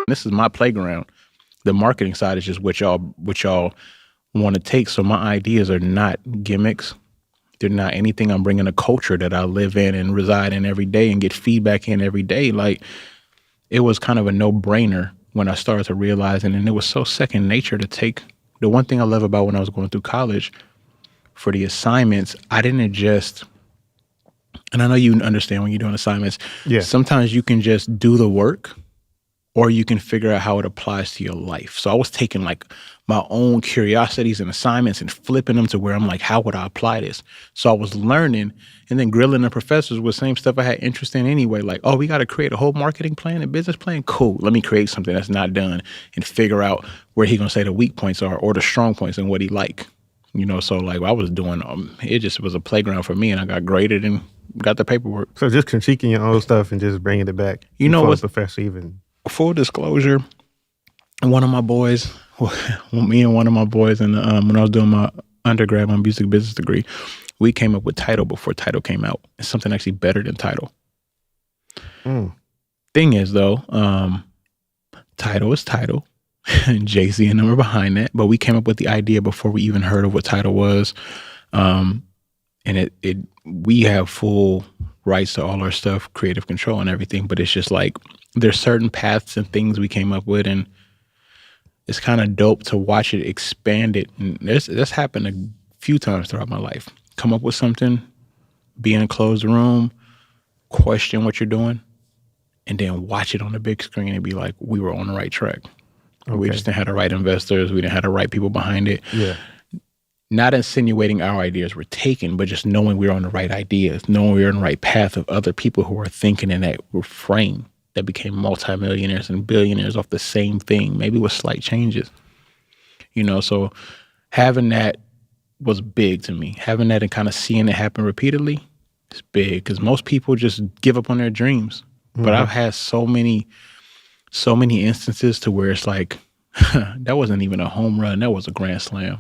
This is my playground. The marketing side is just what y'all want to take. So my ideas are not gimmicks. They're not anything. I'm bringing a culture that I live in and reside in every day and get feedback in every day. Like, it was kind of a no-brainer when I started to realize it. And it was so second nature to take. The one thing I love about when I was going through college, for the assignments, I didn't just, and I know you understand when you're doing assignments, Yeah. sometimes you can just do the work or you can figure out how it applies to your life. So I was taking like my own curiosities and assignments and flipping them to where I'm like, how would I apply this? So I was learning and then grilling the professors with same stuff I had interest in anyway. Like, oh, we got to create a whole marketing plan and business plan. Cool. Let me create something that's not done and figure out where he gonna say the weak points are or the strong points and what he like. So like I was doing, it just was a playground for me, and I got graded and got the paperwork. So just critiquing your own stuff and just bringing it back. You know what? what? The professor even. Full disclosure, one of my boys, me and one of my boys, and when I was doing my undergrad, my music business degree, we came up with Tidal before Tidal came out. It's something actually better than Tidal. Thing is, though, Tidal is Tidal. Jay-Z and them are behind that, but we came up with the idea before we even heard of what Tidal was. And we have full rights to all our stuff, creative control and everything, but it's just like there's certain paths and things we came up with, and it's kind of dope to watch it expand it. And that's happened a few times throughout my life. Come up with something, be in a closed room, question what you're doing, and then watch it on the big screen and be like, we were on the right track. Okay. We just didn't have the right investors. We didn't have the right people behind it. Yeah. Not insinuating our ideas were taken, but just knowing we were on the right ideas, knowing we were on the right path of other people who were thinking in that refrain that became multimillionaires and billionaires off the same thing, maybe with slight changes. So having that was big to me. Having that and kind of seeing it happen repeatedly is big, because most people just give up on their dreams. Mm-hmm. But I've had so many instances to where it's like, that wasn't even a home run. That was a grand slam.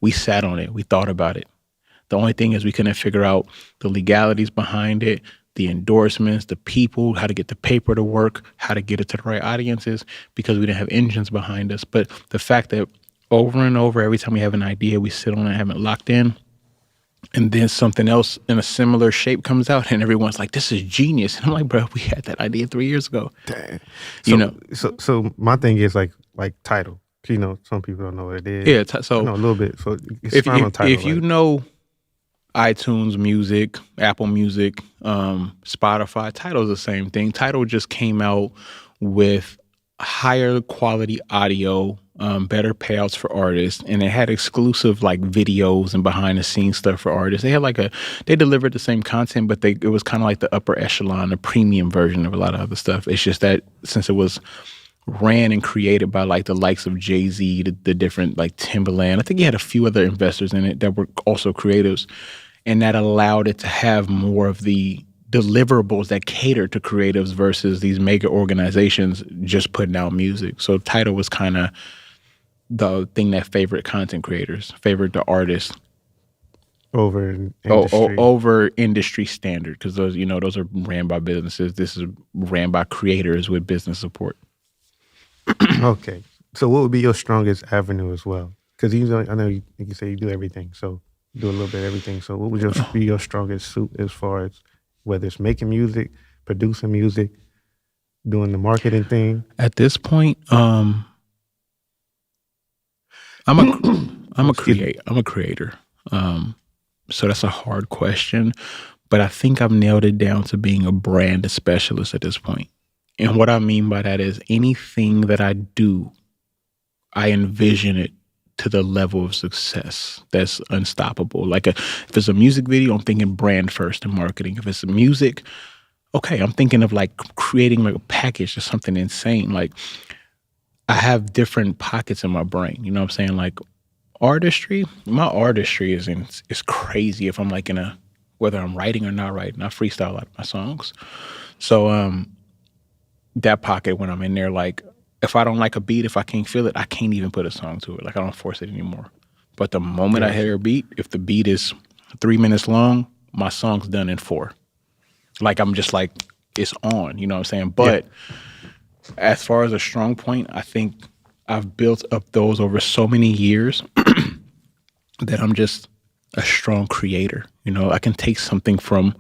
We sat on it. We thought about it. The only thing is we couldn't figure out the legalities behind it, the endorsements, the people, how to get the paper to work, how to get it to the right audiences, because we didn't have engines behind us. But the fact that over and over, every time we have an idea, we sit on it, have it locked in, and then something else in a similar shape comes out, and everyone's like, this is genius. And I'm like, bro, we had that idea 3 years ago. Dang. So my thing is like Tidal. Some people don't know what it is. Yeah, so I know a little bit. So if you know iTunes Music, Apple Music, Spotify, Tidal's the same thing. Tidal just came out with higher quality audio, better payouts for artists, and it had exclusive like videos and behind the scenes stuff for artists. They had they delivered the same content, but it was kind of like the upper echelon, the premium version of a lot of other stuff. It's just that since it was ran and created by like the likes of Jay-Z, the different like Timberland, I think he had a few other investors in it that were also creatives, and that allowed it to have more of the deliverables that cater to creatives versus these mega organizations just putting out music. So Tidal was kind of the thing that favored content creators, favored the artists over industry. Over industry standard, because those are ran by businesses. This is ran by creators with business support. Okay, so what would be your strongest avenue as well? Because I know you say you do everything, so you do a little bit of everything. So what would be your strongest suit as far as whether it's making music, producing music, doing the marketing thing? At this point, I'm a creator. So that's a hard question, but I think I've nailed it down to being a brand specialist at this point. And what I mean by that is anything that I do, I envision it to the level of success that's unstoppable. Like if it's a music video, I'm thinking brand first and marketing. If it's music, okay, I'm thinking of like creating like a package or something insane. Like I have different pockets in my brain. You know what I'm saying? Like artistry, my artistry is crazy if I'm like whether I'm writing or not writing. I freestyle a lot of my songs. So that pocket when I'm in there, like if I don't like a beat, if I can't feel it, I can't even put a song to it. Like I don't force it anymore. But the moment I hear a beat, if the beat is 3 minutes long, my song's done in 4. Like I'm just like, it's on, you know what I'm saying? But As far as a strong point, I think I've built up those over so many years that I'm just a strong creator. You know, I can take something from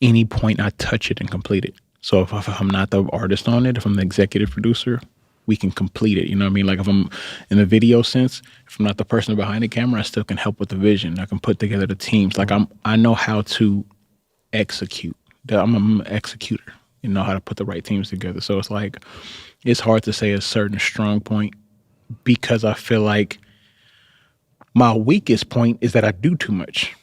any point, I touch it and complete it. So if I'm not the artist on it, if I'm the executive producer, we can complete it. You know what I mean? Like if I'm in the video sense, if I'm not the person behind the camera, I still can help with the vision. I can put together the teams. Like I know how to execute. I'm an executor. You know how to put the right teams together. So it's like, it's hard to say a certain strong point because I feel like my weakest point is that I do too much.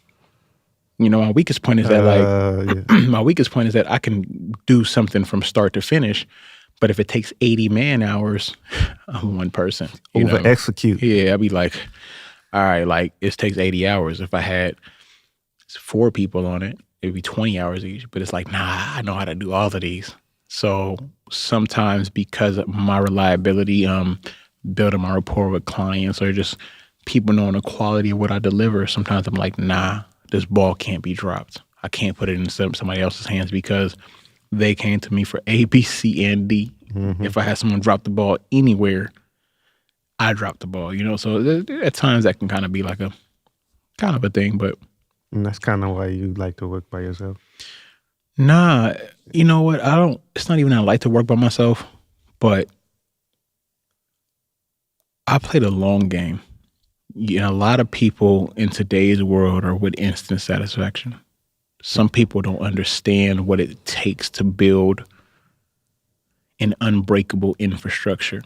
You know, my weakest point is that my weakest point is that I can do something from start to finish, but if it takes 80 man hours, I'm one person. Over execute. Yeah, I'd be like, all right, like it takes 80 hours. If I had 4 people on it, it'd be 20 hours each. But it's like, nah, I know how to do all of these. So sometimes because of my reliability, building my rapport with clients or just people knowing the quality of what I deliver, sometimes I'm like, nah, this ball can't be dropped. I can't put it in somebody else's hands because they came to me for A, B, C, and D. Mm-hmm. If I had someone drop the ball anywhere, I drop the ball, you know? So at times that can kind of be like a thing, but. And that's kind of why you like to work by yourself? Nah, you know what? It's not even that I like to work by myself, but I play the long game. You know, a lot of people in today's world are with instant satisfaction. Some people don't understand what it takes to build an unbreakable infrastructure.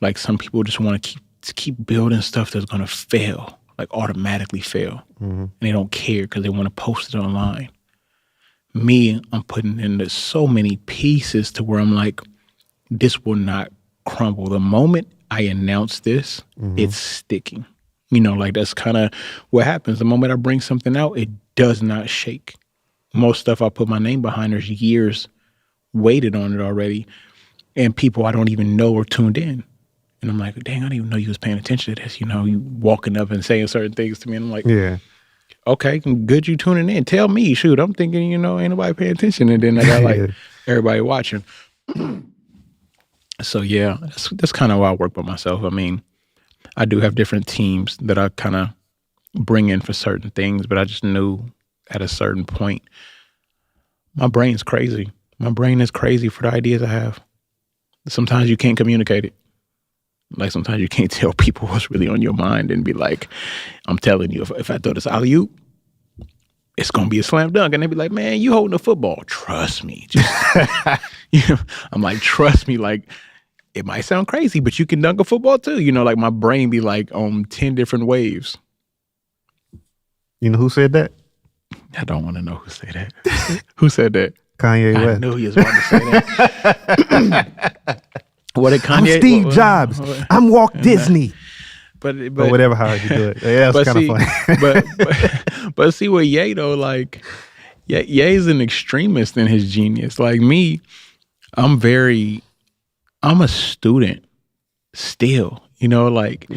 Like some people just want to keep building stuff that's going to fail, like automatically fail. Mm-hmm. And they don't care because they want to post it online. Me, I'm putting in so many pieces to where I'm like, this will not crumble. The moment I announce this, it's sticking. You know, like that's kind of what happens. The moment I bring something out, it does not shake. Most stuff I put my name behind, there's years waited on it already. And people I don't even know are tuned in. And I'm like, dang, I didn't even know you was paying attention to this. You know, you walking up and saying certain things to me. And I'm like, yeah, okay, good you tuning in. Tell me, shoot, I'm thinking, you know, ain't nobody paying attention. And then I got like everybody watching. So yeah, that's kind of why I work by myself. I mean, I do have different teams that I kind of bring in for certain things, but I just knew at a certain point, my brain's crazy. My brain is crazy for the ideas I have. Sometimes you can't communicate it. Like sometimes you can't tell people what's really on your mind and be like, I'm telling you, if I throw this alley-oop, it's going to be a slam dunk. And they be like, man, you holding the football. Trust me. Just, you know, I'm like, trust me. Like, it might sound crazy, but you can dunk a football too. You know, like my brain be like on 10 different waves. You know who said that? I don't want to know who said that. Who said that? Kanye West. I knew he was about to say that. What did Kanye? I'm Steve Jobs. I'm Walt Disney. But whatever, how you do it. Yeah, that's kind of funny. but see with Ye though, like Ye's an extremist in his genius. Like me, I'm a student still. You know, like